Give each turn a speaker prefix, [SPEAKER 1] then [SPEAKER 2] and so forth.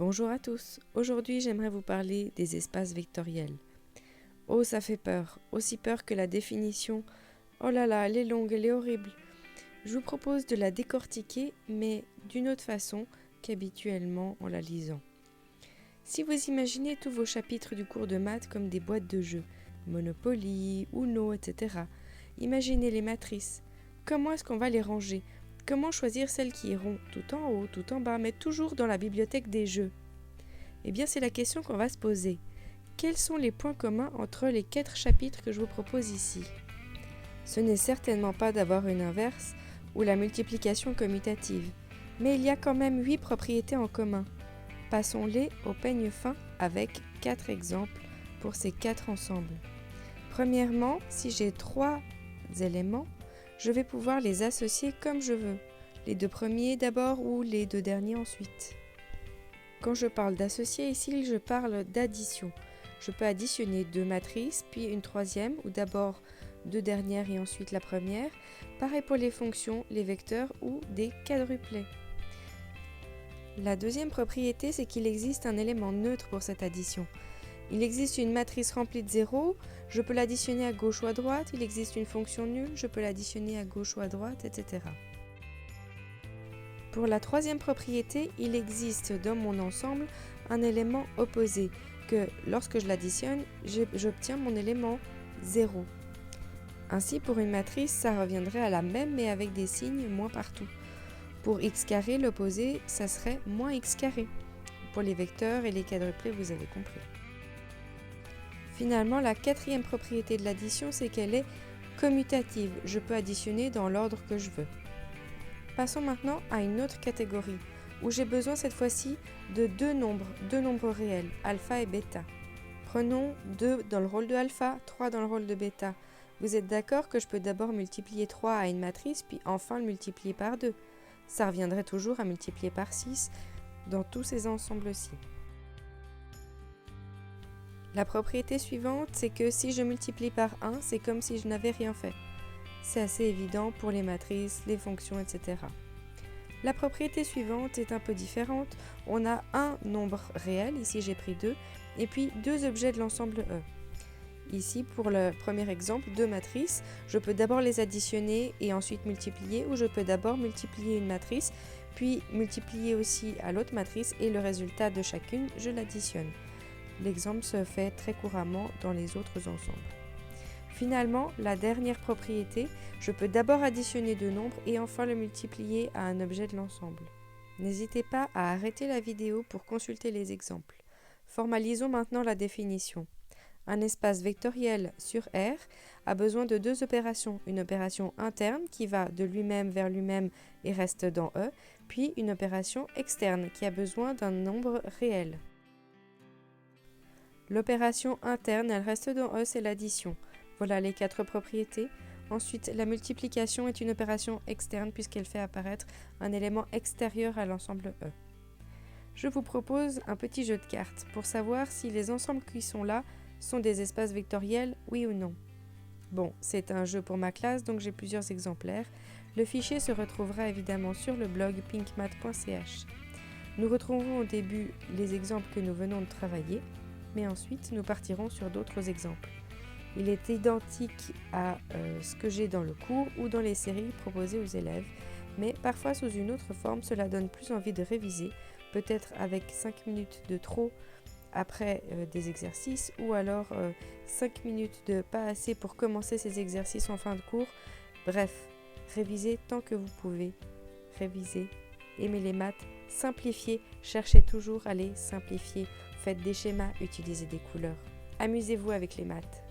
[SPEAKER 1] Bonjour à tous, aujourd'hui j'aimerais vous parler des espaces vectoriels. Oh, ça fait peur, aussi peur que la définition. Oh là là, elle est longue, elle est horrible. Je vous propose de la décortiquer, mais d'une autre façon qu'habituellement en la lisant. Si vous imaginez tous vos chapitres du cours de maths comme des boîtes de jeux, Monopoly, Uno, etc., imaginez les matrices. Comment est-ce qu'on va les ranger ? Comment choisir celles qui iront tout en haut, tout en bas, mais toujours dans la bibliothèque des jeux ? Eh bien, c'est la question qu'on va se poser. Quels sont les points communs entre les 4 chapitres que je vous propose ici ? Ce n'est certainement pas d'avoir une inverse ou la multiplication commutative, mais il y a quand même 8 propriétés en commun. Passons-les au peigne fin avec 4 exemples pour ces 4 ensembles. Premièrement, si j'ai 3 éléments, je vais pouvoir les associer comme je veux. Les 2 premiers d'abord ou les 2 derniers ensuite. Quand je parle d'associer ici, je parle d'addition. Je peux additionner 2 matrices, puis une troisième, ou d'abord 2 dernières et ensuite la première. Pareil pour les fonctions, les vecteurs ou des quadruplets. La deuxième propriété, c'est qu'il existe un élément neutre pour cette addition. Il existe une matrice remplie de 0, je peux l'additionner à gauche ou à droite. Il existe une fonction nulle, je peux l'additionner à gauche ou à droite, etc. Pour la troisième propriété, il existe dans mon ensemble un élément opposé que lorsque je l'additionne, j'obtiens mon élément 0. Ainsi, pour une matrice, ça reviendrait à la même mais avec des signes moins partout. Pour x carré, l'opposé, ça serait moins x carré. Pour les vecteurs et les quadruplets, vous avez compris. Finalement, la quatrième propriété de l'addition, c'est qu'elle est commutative. Je peux additionner dans l'ordre que je veux. Passons maintenant à une autre catégorie, où j'ai besoin cette fois-ci de deux nombres réels, alpha et bêta. Prenons 2 dans le rôle de alpha, 3 dans le rôle de bêta. Vous êtes d'accord que je peux d'abord multiplier 3 à une matrice, puis enfin le multiplier par 2. Ça reviendrait toujours à multiplier par 6 dans tous ces ensembles-ci. La propriété suivante, c'est que si je multiplie par 1, c'est comme si je n'avais rien fait. C'est assez évident pour les matrices, les fonctions, etc. La propriété suivante est un peu différente. On a un nombre réel, ici j'ai pris 2, et puis 2 objets de l'ensemble E. Ici, pour le premier exemple, 2 matrices, je peux d'abord les additionner et ensuite multiplier, ou je peux d'abord multiplier une matrice, puis multiplier aussi à l'autre matrice, et le résultat de chacune, je l'additionne. L'exemple se fait très couramment dans les autres ensembles. Finalement, la dernière propriété, je peux d'abord additionner 2 nombres et enfin le multiplier à un objet de l'ensemble. N'hésitez pas à arrêter la vidéo pour consulter les exemples. Formalisons maintenant la définition. Un espace vectoriel sur R a besoin de 2 opérations. Une opération interne qui va de lui-même vers lui-même et reste dans E, puis une opération externe qui a besoin d'un nombre réel. L'opération interne, elle reste dans E, c'est l'addition. Voilà les 4 propriétés. Ensuite, la multiplication est une opération externe puisqu'elle fait apparaître un élément extérieur à l'ensemble E. Je vous propose un petit jeu de cartes pour savoir si les ensembles qui sont là sont des espaces vectoriels, oui ou non. Bon, c'est un jeu pour ma classe, donc j'ai plusieurs exemplaires. Le fichier se retrouvera évidemment sur le blog pinkmath.ch. Nous retrouverons au début les exemples que nous venons de travailler, mais ensuite nous partirons sur d'autres exemples. Il est identique à ce que j'ai dans le cours ou dans les séries proposées aux élèves, mais parfois sous une autre forme, cela donne plus envie de réviser, peut-être avec 5 minutes de trop après des exercices, ou alors 5 minutes de pas assez pour commencer ces exercices en fin de cours. Bref, révisez tant que vous pouvez. Révisez, aimez les maths, simplifiez, cherchez toujours à les simplifier. Faites des schémas, utilisez des couleurs. Amusez-vous avec les maths.